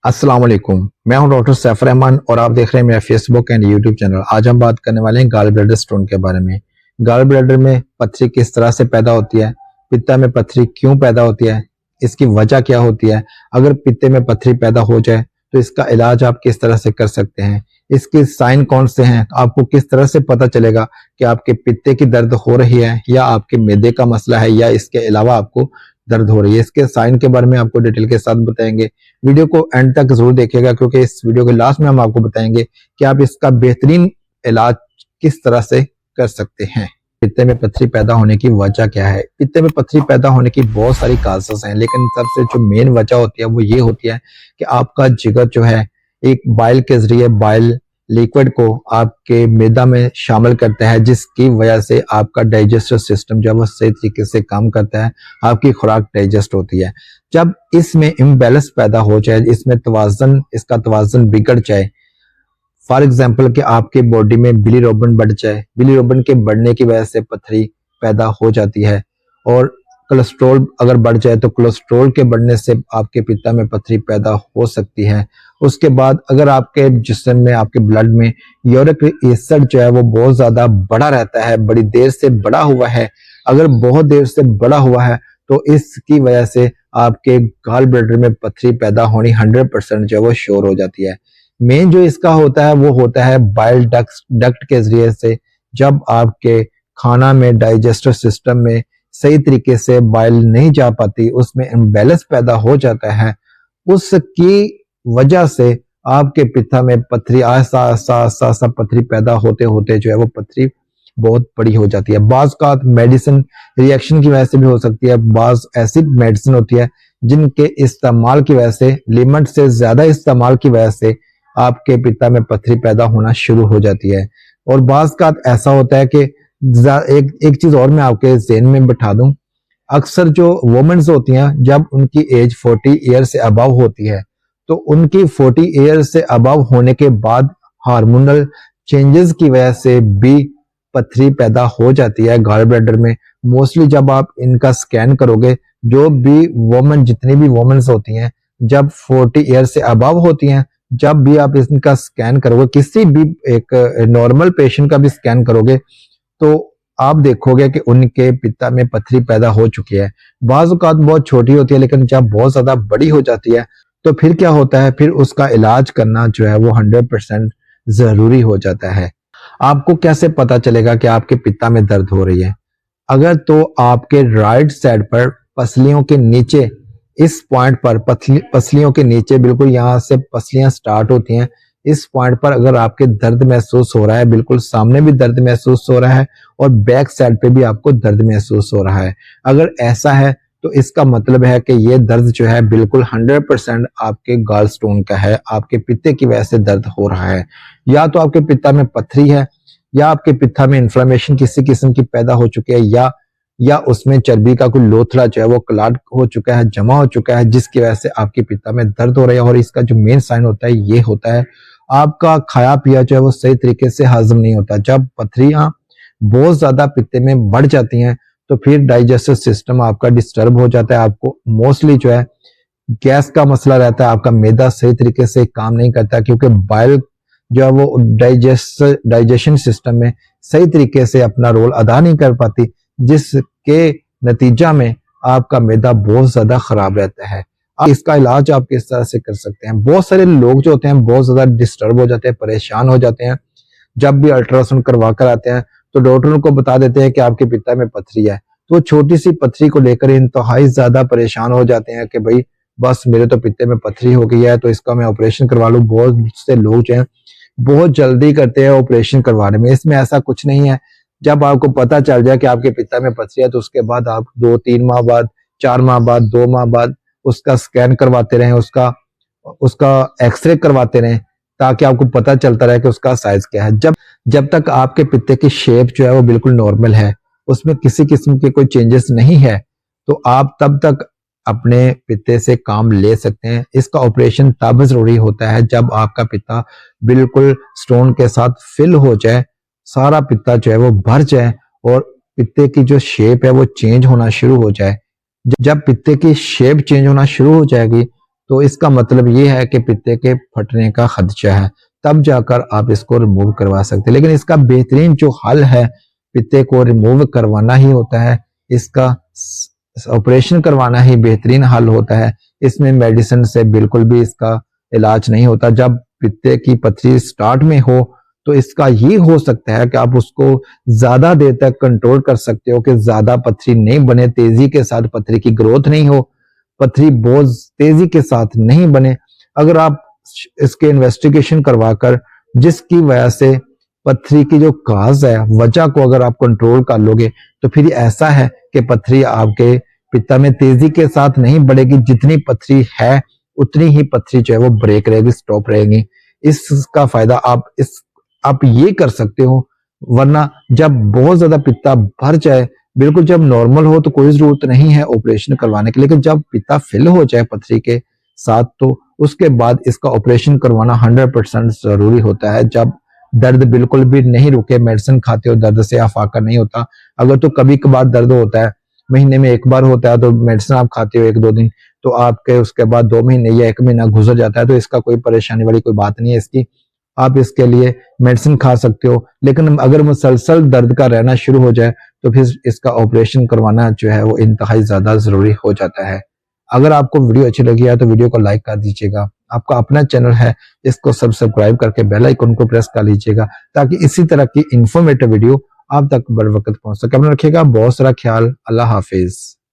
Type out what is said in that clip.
अस्सलाम वालेकुम। मैं हूं डॉक्टर सैफ रहमान और आप देख रहे हैं मेरा फेसबुक एंड यूट्यूब चैनल। आज हम बात करने वाले हैं गॉल ब्लैडर स्टोन के बारे में। गॉल ब्लैडर में पथरी किस तरह से पैदा होती है, पित्ता में पथरी क्यों पैदा होती है, इसकी वजह क्या होती है, अगर पित्ते में पथरी पैदा हो जाए तो इसका इलाज आप किस तरह से कर सकते हैं, इसके साइन कौन से हैं, आपको किस तरह से पता चलेगा कि आपके पित्ते की दर्द हो रही है या आपके मैदे का मसला है या इसके अलावा आपको दर्द हो रही है। इसके साइन के बारे में आपको डिटेल के साथ बताएंगे। वीडियो को एंड तक जरूर देखिएगा क्योंकि इस वीडियो के लास्ट में हम आपको बताएंगे कि आप इसका बेहतरीन इलाज किस तरह से कर सकते हैं। पित्ते में पथरी पैदा होने की वजह क्या है? पित्ते में पथरी पैदा होने की बहुत सारी काजेस हैं, लेकिन सबसे जो मेन वजह होती है वो ये होती है कि आपका जिगर जो है एक बाइल के जरिए बाइल लिक्विड को आपके मैदा में शामिल करता है, जिसकी वजह से आपका डाइजेस्टिव सिस्टम जब वो सही तरीके से काम करता है, आपकी खुराक डाइजेस्ट होती है। जब इसमें इम्बैलेंस पैदा हो जाए, इसमें इसका तवाज़ुन बिगड़ जाए, फॉर एग्जाम्पल कि आपके बॉडी में बिलीरुबिन बढ़ जाए, बिलीरुबिन के बढ़ने की वजह से पथरी पैदा हो जाती है। और कोलेस्ट्रॉल अगर बढ़ जाए तो कोलेस्ट्रॉल के बढ़ने से आपके पित्ता में पथरी पैदा हो सकती है। उसके बाद अगर आपके जिस्म में, आपके ब्लड में यूरिक एसिड जो है वो बहुत ज्यादा बड़ा रहता है, बड़ी देर से बड़ा हुआ है, अगर बहुत देर से बड़ा हुआ है तो इसकी वजह से आपके गॉल ब्लैडर में पथरी पैदा होनी 100% जो है वो श्योर हो जाती है। मेन जो इसका होता है वो होता है बाइल डक्ट के जरिए से। जब आपके खाना में, डाइजेस्टिव सिस्टम में सही तरीके से बाइल नहीं जा पाती, उसमें इम्बैलेंस पैदा हो जाता है, उसकी वजह से आपके पित्ता में पथरी आहिस्ता पथरी पैदा होते होते जो है वो पथरी बहुत बड़ी हो जाती है। बाज का मेडिसिन रिएक्शन की वजह से भी हो सकती है। बाज ऐसी मेडिसिन होती है जिनके इस्तेमाल की वजह से, लिमिट से ज्यादा इस्तेमाल की वजह से आपके पित्ता में पथरी पैदा होना शुरू हो जाती है। और बाज का ऐसा होता है कि एक चीज और मैं आपके ज़हन में बिठा दूं, अक्सर जो वुमेन्स होती हैं जब उनकी एज 40 ईयर से अबव होती है तो उनकी 40 ईयर से अबव होने के बाद हार्मोनल चेंजेस की वजह से भी पथरी पैदा हो जाती है गॉल ब्लैडर में। मोस्टली जब आप इनका स्कैन करोगे, जो भी वुमेन, जितनी भी वुमेन्स होती हैं जब 40 ईयर से अबव होती हैं, जब भी आप इनका स्कैन करोगे, किसी भी एक नॉर्मल पेशेंट का भी स्कैन करोगे तो आप देखोगे कि उनके पित्ता में पथरी पैदा हो चुकी है। बाज़ औक़ात बहुत छोटी होती है, लेकिन जब बहुत ज्यादा बड़ी हो जाती है तो फिर क्या होता है, फिर उसका इलाज करना जो है वो 100% जरूरी हो जाता है। आपको कैसे पता चलेगा कि आपके पित्ता में दर्द हो रही है? अगर तो आपके राइट साइड पर पसलियों के नीचे, इस पॉइंट पर पसलियों के नीचे, बिल्कुल यहाँ से पसलियां स्टार्ट होती हैं, इस पॉइंट पर अगर आपके दर्द महसूस हो रहा है, बिल्कुल सामने भी दर्द महसूस हो रहा है और बैक साइड पे भी आपको दर्द महसूस हो रहा है, अगर ऐसा है तो इसका मतलब है कि ये दर्द जो है बिल्कुल 100% आपके गॉल स्टोन का है, आपके पित्ते की वजह से दर्द हो रहा है। या तो आपके पित्ता में पथरी है, या आपके पित्ता में इन्फ्लेमेशन किसी किस्म की पैदा हो चुकी है, या उसमें चर्बी का कोई लोथड़ा जो है वो क्लॉट हो चुका है, जमा हो चुका है, जिसकी वजह से आपके पित्ता में दर्द हो रहा है। और इसका जो मेन साइन होता है ये होता है आपका खाया पिया जो है वो सही तरीके से हजम नहीं होता। जब पथरियां बहुत ज्यादा पित्ते में बढ़ जाती हैं तो फिर डाइजेस्टिव सिस्टम आपका डिस्टर्ब हो जाता है, आपको मोस्टली जो है गैस का मसला रहता है, आपका मैदा सही तरीके से काम नहीं करता क्योंकि बाइल जो है वो डाइजेशन सिस्टम में सही तरीके से अपना रोल अदा नहीं कर पाती, जिसके नतीजा में आपका मैदा बहुत ज्यादा खराब रहता है। इसका इलाज आप किस तरह से कर सकते हैं? बहुत सारे लोग जो होते हैं बहुत ज्यादा डिस्टर्ब हो जाते हैं, परेशान हो जाते हैं, जब भी अल्ट्रासाउंड करवा कर आते हैं तो डॉक्टर उनको बता देते हैं कि आपके पित्ता में पथरी है, तो छोटी सी पथरी को लेकर इंतहाई ज्यादा परेशान हो जाते हैं कि भाई बस मेरे तो पित्ते में पथरी हो गई है तो इसका मैं ऑपरेशन करवा लूं। बहुत से लोग जो हैं बहुत जल्दी करते हैं ऑपरेशन करवाने में, इसमें ऐसा कुछ नहीं है। जब आपको पता चल जाए कि आपके पित्ता में पथरी है तो उसके बाद आप 2-3 माह बाद, 4 माह बाद, 2 माह बाद उसका स्कैन करवाते रहें, उसका एक्सरे करवाते रहें, ताकि आपको पता चलता रहे कि उसका साइज क्या है। जब तक आपके पित्ते की शेप जो है वो बिल्कुल नॉर्मल है, उसमें किसी किस्म के कोई चेंजेस नहीं है, तो आप तब तक अपने पित्ते से काम ले सकते हैं। इसका ऑपरेशन तब जरूरी होता है जब आपका पित्ता बिल्कुल स्टोन के साथ फिल हो जाए, सारा पित्ता जो है वो भर जाए और पित्ते की जो शेप है वो चेंज होना शुरू हो जाए। जब पित्ते की शेप चेंज होना शुरू हो जाएगी तो इसका मतलब ये है कि पित्ते के फटने का खदशा है, तब जाकर आप इसको रिमूव करवा सकते हैं। लेकिन इसका बेहतरीन जो हल है, पित्ते को रिमूव करवाना ही होता है, इसका ऑपरेशन करवाना ही बेहतरीन हल होता है। इसमें मेडिसिन से बिल्कुल भी इसका इलाज नहीं होता। जब पित्ते की पथरी स्टार्ट में हो तो इसका ये हो सकता है कि आप उसको ज्यादा देर तक कंट्रोल कर सकते हो कि ज्यादा पथरी नहीं बने, तेजी के साथ पथरी की ग्रोथ नहीं हो, पथरी बहुत तेजी के साथ नहीं बने। अगर आप इसके इन्वेस्टिगेशन करवाकर जिसकी वजह से पथरी की जो काज है, वजह को अगर आप कंट्रोल कर लोगे तो फिर ऐसा है कि पथरी आपके पित्ता में तेजी के साथ नहीं बढ़ेगी। जितनी पथरी है उतनी ही पथरी जो है वो ब्रेक रहेगी, स्टॉप रहेगी। इसका फायदा आप ये कर सकते हो। वरना जब बहुत ज्यादा पित्ता भर जाए, बिल्कुल जब नॉर्मल हो तो कोई जरूरत नहीं है ऑपरेशन करवाने की, लेकिन जब पित्ता फिल हो जाए पथरी के साथ तो उसके बाद इसका ऑपरेशन करवाना 100% जरूरी होता है। जब दर्द बिल्कुल भी नहीं रुके, मेडिसिन खाते हो दर्द से अफाका नहीं होता। अगर तो कभी कभार दर्द होता है, महीने में एक बार होता है, तो मेडिसिन आप खाते हो 1-2 दिन, तो आपके उसके बाद 2 महीने या 1 महीना गुजर जाता है, तो इसका कोई परेशानी वाली कोई बात नहीं है इसकी। आप इसके लिए मेडिसिन खा सकते हो। लेकिन अगर मुसलसल दर्द का रहना शुरू हो जाए तो फिर इसका ऑपरेशन करवाना जो है वो इंतहाई ज्यादा जरूरी हो जाता है। अगर आपको वीडियो अच्छी लगी है तो वीडियो को लाइक कर दीजिएगा। आपका अपना चैनल है, इसको सब्सक्राइब करके बेल आइकन को प्रेस कर लीजिएगा ताकि इसी तरह की इंफॉर्मेटिव वीडियो आप तक बर वक्त पहुंच सके। अपना रखिएगा बहुत सारा ख्याल। अल्लाह हाफिज।